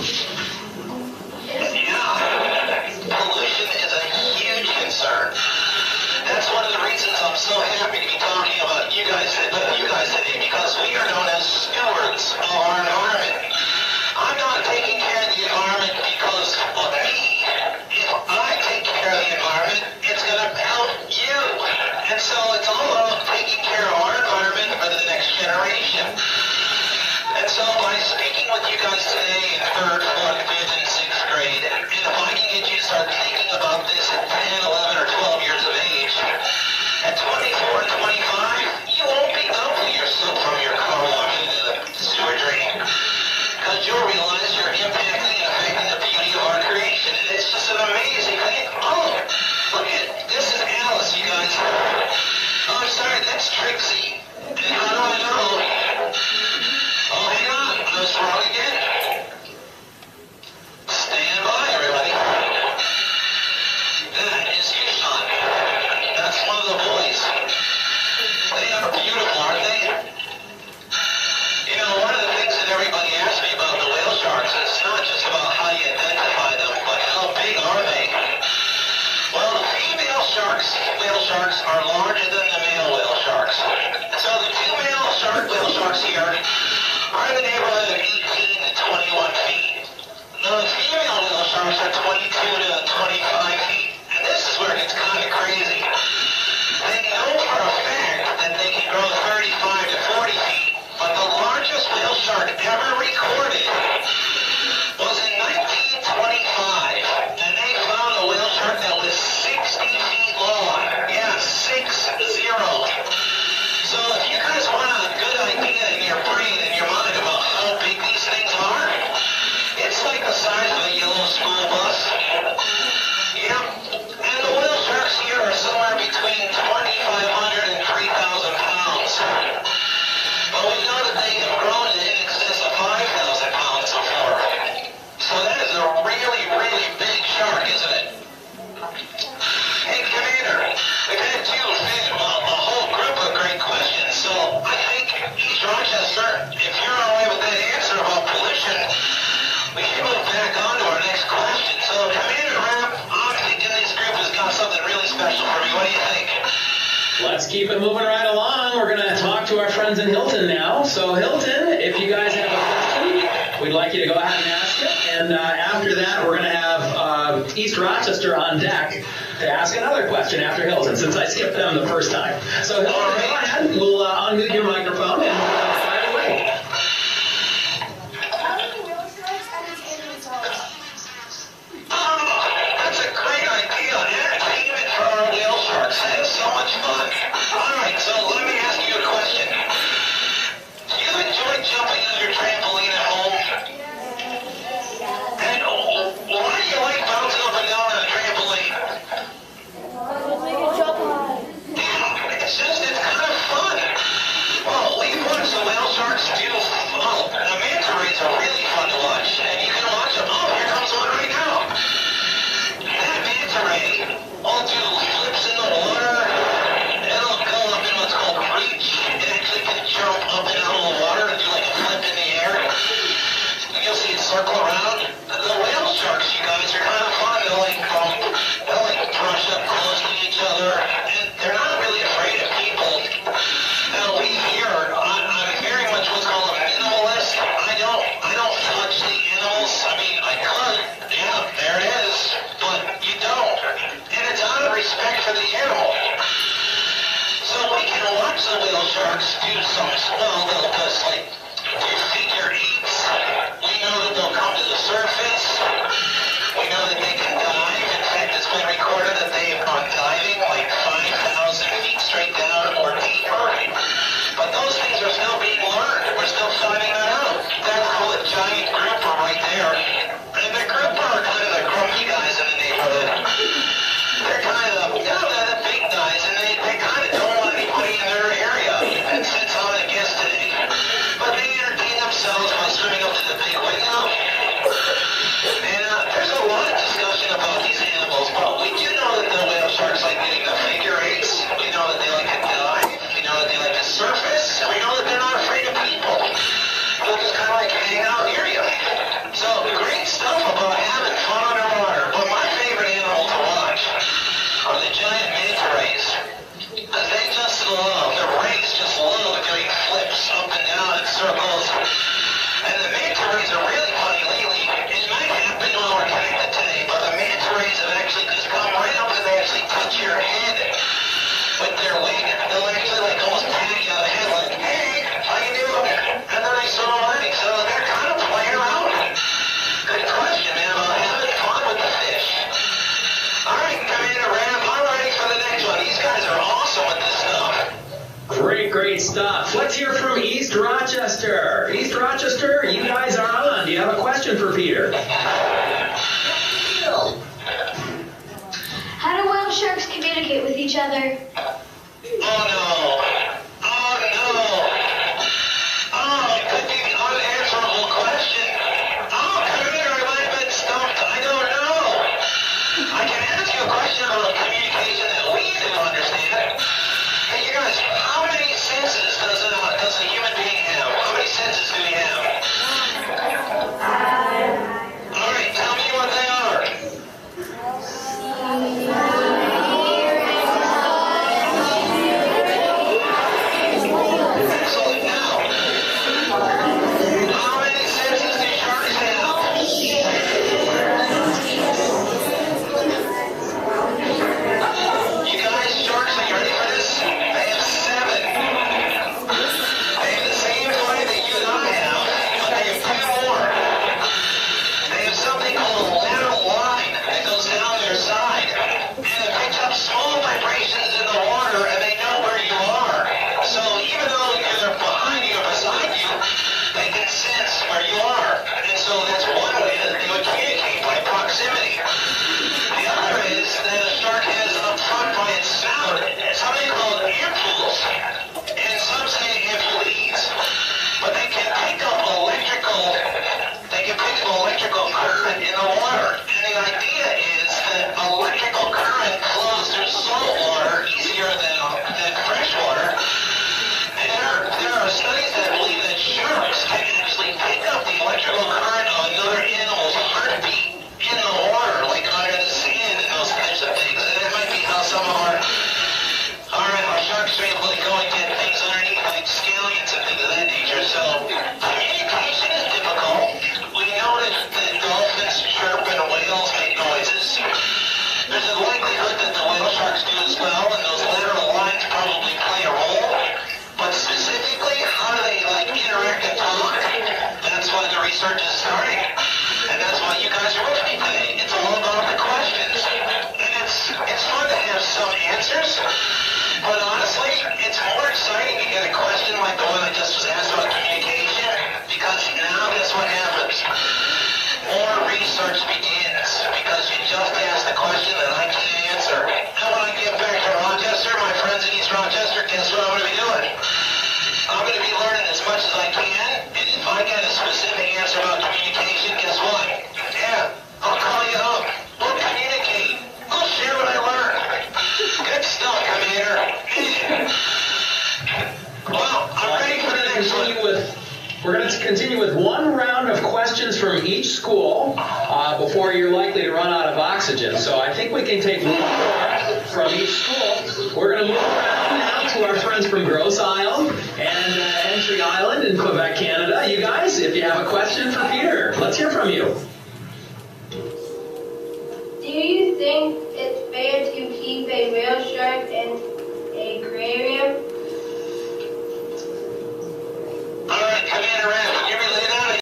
Pollution is a huge concern. That's one of the reasons I'm so happy to be talking about you guys today, because we are known as stewards of our environment. I'm not taking care of the environment because of me. If I take care of the environment, it's going to help you. And so it's all about taking care of our environment for the next generation. And so by speaking with you guys today in 3rd, 4th, 5th, and 6th grade, and if I can get you to start thinking about this at 10, 11, or 12 years of age, at 24 and 25, you won't be dumping your soap from your car wash into the sewer drain, because you'll realize you're impacting and affecting the beauty of our creation. And it's just an amazing thing. Oh, look at, this is Alice, you guys. Oh, I'm sorry, that's Trixie. And how do I know? Oh, hang on, I was wrong again. Stand by, everybody. That is Yushan. That's one of the boys. They are beautiful, aren't they? You know, one of the things that everybody asks me about the whale sharks, it's not just about how you identify them, but how big are they? Well, the female sharks, whale sharks, are larger than the male whale sharks. So the two male whale sharks here are in the neighborhood of 18 to 21 feet. The female whale sharks are 22 to 25 feet. And this is where it gets kind of crazy. They know for a fact that they can grow 35 to 40 feet, but the largest whale shark ever recorded was in 1925. And they found a whale shark that was 60 feet long. Yeah, 6-0. So if you guys want a good idea in your brain and your mind about how big these things are, it's like the size of a yellow school bus. Yep. And the whale sharks here are somewhere between 2,500 and 3,000 pounds. But we know that they have grown in excess of 5,000 pounds before. So that is a really, really big shark, isn't it? Hey, Commander, we've had a whole group of great questions. So I think, East Rochester, if you're all right with that answer about pollution, we should move back on to our next question. So Commander Rapp, I'm thinking this group has got something really special for me. What do you think? Let's keep it moving right along. We're going to talk to our friends in Hilton now. So Hilton, if you guys have a question, we'd like you to go ahead and ask it. And after that, we're going to have East Rochester on deck to ask another question after Hilton, since I skipped them the first time. So Hilton, go ahead. We'll unmute your microphone and fire away. That's a great idea. Entertainment for our whale sharks. That is so much fun. All right, so let me ask you a question. Do you enjoy jumping on your trampoline at home? And why do you like bouncing up and down on a trampoline? It's kind of fun. Well, we've watched Rochester, you guys are on. Do you have a question for Peter? How do whale sharks communicate with each other? Oh no! Oh no! Oh, it could be an unanswerable question. Oh, Commander, I might have been stumped. I don't know. I can ask you a question about communication that we do understand. Hey, you guys, how many senses does a human being have? How many senses do we have? All right, tell me what they are. Excellent. Now, how many senses do sharks have? You guys, sharks, are you ready for this? They have 7. They have the same five that you and I have, but they have 2 more. They have something called a lateral line that goes down their side, and it picks up small vibrations in the water, and they know where you are. So even though they're behind you or beside you, they can sense where you are. And so that's one way that they would communicate, by proximity. The other is that a shark has up front by its snout something called ampoules, and some say ampules. But they can pick up electrical current in the water. And the idea is that electrical current flows through salt water easier than fresh water. And there are studies that believe that sharks can actually pick up the electrical current of another animal's heartbeat in the water, like under the sand and those types of things. And that might be how some of our sharks are able to go and get things underneath, like scallions and things of that nature. So communication is difficult. We know that dolphins chirp and whales make noises. There's a likelihood that the whale sharks do as well, and those lateral lines probably play a role. But specifically, how do they interact and talk? That's why the research is starting. And that's why you guys are with me today. It's all about the questions. And it's fun to have some answers. But honestly, it's more exciting to get a question like the one I just was asked about communication, because now guess what happens? More research begins, because you just asked a question that I can't answer. And when I get back to Rochester, my friends in East Rochester, guess what I'm going to be doing? I'm going to be learning as much as I can, and if I get a specific answer about communication, guess what? Yeah, I'll call you up. We'll communicate. I'll share what I learned. Good stuff, Commander. Well, I'm ready for the next one. We're going to continue with one round of questions from each school before you're likely to run out of oxygen. So I think we can take one more from each school. We're going to move around now to our friends from Grosse Isle and Entry Island in Quebec, Canada. You guys, if you have a question for Peter, let's hear from you. Do you think it's fair to keep a whale shark in an aquarium? All right, Commander Ram.